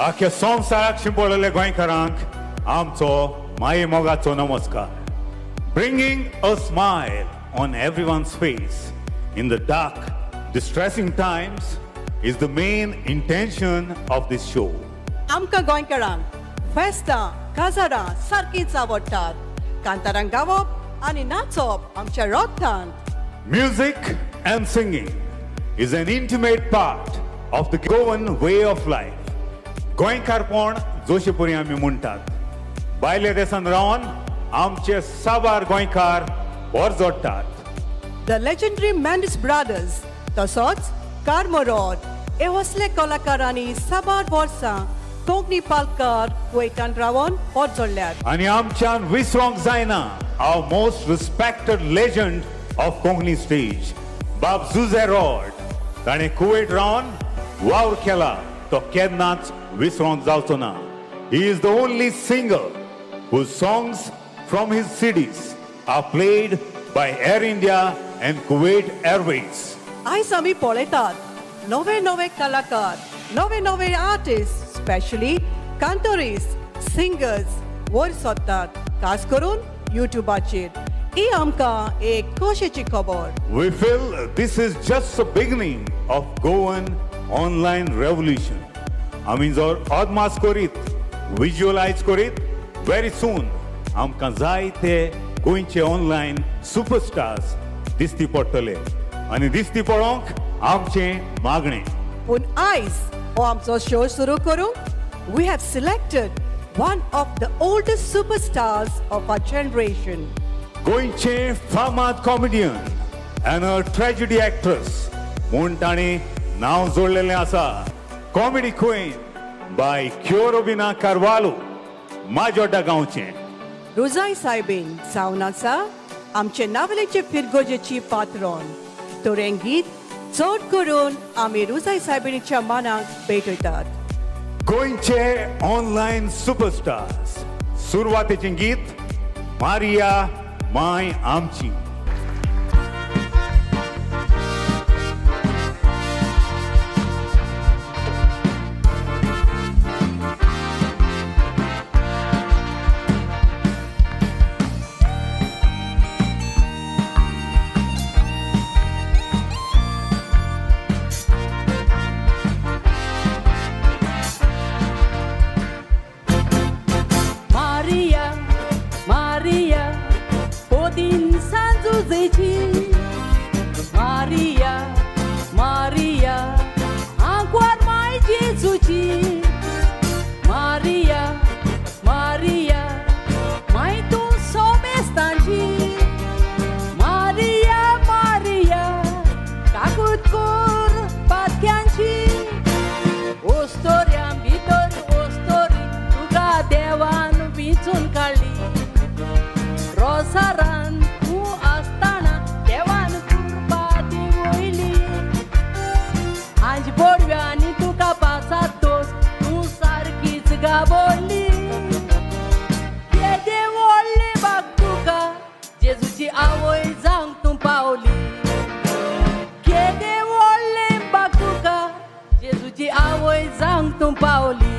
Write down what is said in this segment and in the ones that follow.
आख्या संवसाराक शिंपडलेले गोंयकारांक आमचो माये मोगाचो नमस्कार. Bringing a smile on everyone's face in the dark, distressing times is the main intention of this show. आमकां गोंयकारांक फेस्तां काजारां सारकींच आवडटात. कांतारां गावप आनी नाचप आमच्या रोगतांत. Music and singing is an intimate part of the Goan way of life. गोंयकारपण जोशे परी आमी म्हणटात. भायल्या देशांत रावन आमचे साबार गोंयकार भर जोडटात. The legendary Mendes brothers तसोच कार्मोरॉड हे असले कलाकारांनी साबार वर्सां कोंकणी पालकार कुवेतान रावन भर जोडल्यात. आनी आमच्यान विसरोंक जायना our most respected legend of Konkani stage बाब जुझे रॉड. ताणें कुवेत रावन वावर केला तो केन्नाच विसरोंक जावचो ना. He is the only singer whose songs from his CDs are played by Air India and Kuwait Airways. आयज आमी पळयतात नवे नवे कलाकार, नवे नवे आर्टिस्ट, स्पेशली कांतोरिस्ट, सिंगर्स वयर सरतात, खास करून युट्यूबाचेर. ही आमकां एक खोशेची खबर. We feel this is just the beginning of Goan online revolution. आमी जर अदमास करीत, विज्युअलायज करीत, very soon आमकां जायते गोंयचे ऑनलायन सुपरस्टार्स दिसती पडटले आनी दिसती पडोंक आमचें मागणें. पूण आयज हो आमचो शो सुरू करूंक we have selected one of the oldest superstars of our generation. गोंयचे फामाद comedian and a tragedy actress म्हूण ताणें नांव जोडलेलें आसा. कॉमेडी क्वीन बाय क्योरोबिना कार्वालो माजोड्डा गांवचें. रुजाई सायबीन जावन आसा आमचे नावलेचे फिरगोजेची पात्रोन. तोरेंगीत चड करून आमी रुजाई सायबिणीच्या मानाक भेटयतात. गोंयचे ऑनलायन सुपरस्टार्स. सुरवातेचें गीत मारिया माय आमची. Maria, Odin San Giuseppe. Maria, Maria, ancora mai Gesù. Maria, Maria, mai tu some stanci. Maria, Maria, kakut kur patkianci. O storia ambitor, o story, tuga devan vichun kali. रोसारान तूं आसतना देवान कुर्बाती वयली. आंज बोडव्यांनी तुका पासात तोस तूं सारकीच गाबोली. केदे व्हडले बाग तुका जेजूची आवय जावंक तूं पावली. केदे व्हडले बाग तुका जेजूची आवय जावंक तूं पावली.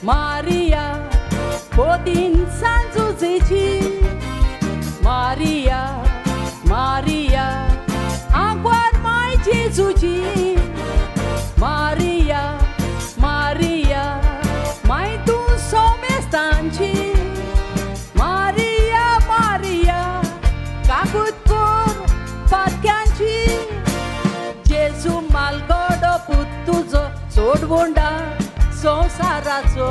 Maria, Odin San Giuseppe. Maria, Maria, ancora mai Gesù. Maria, Maria, mai tu some stanci. Maria, Maria, kakut kur patkianci. Gesù malgodo puttuzo sodvonda. संसाराचो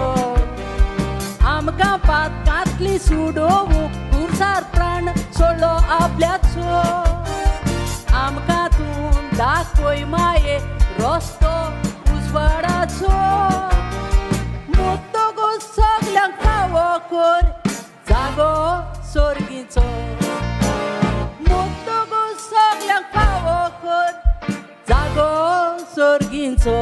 आमकां पातकांतली सुडोवूंक खुर्सार प्राण सोडलो आपल्याचो. आमकां तूं दाखोय माये रस्तो उजवाडाचो मुद्दो सगळ्यांक फावो कर जागो सोर्गीचो मुद्दो सगळ्यांक फावो कर जागो सोर्गीचो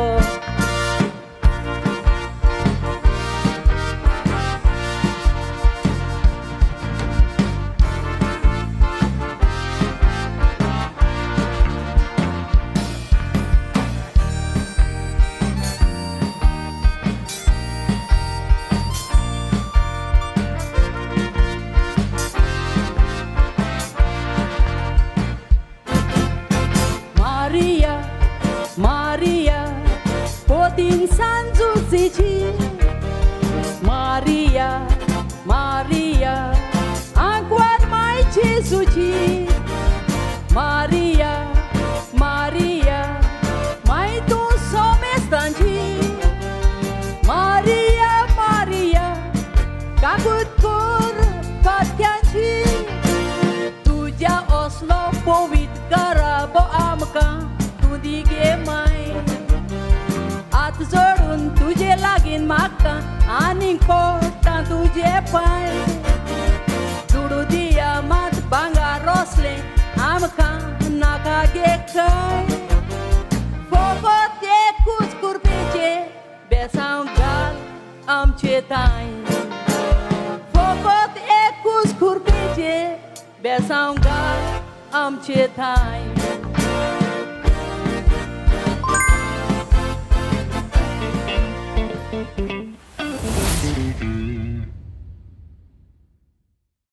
Maria, potin sanzuzici. Maria, ancora mai Gesuci. Maria, mai tu some stanci. Maria, kakut kur patyanci. Tuja oslo povit karabo amka. गे माय आत जोडून तुझे लागीन म्हाका आनी पोटा तुझे पाय दुडू दिया मात भांगार रोसले आमकां नाका गे काय फकत एकूच कुरपेचे बेसांव घाल आमचे ताय फकत एकूच कुरपेचे बेसांव घाल आमचे थाय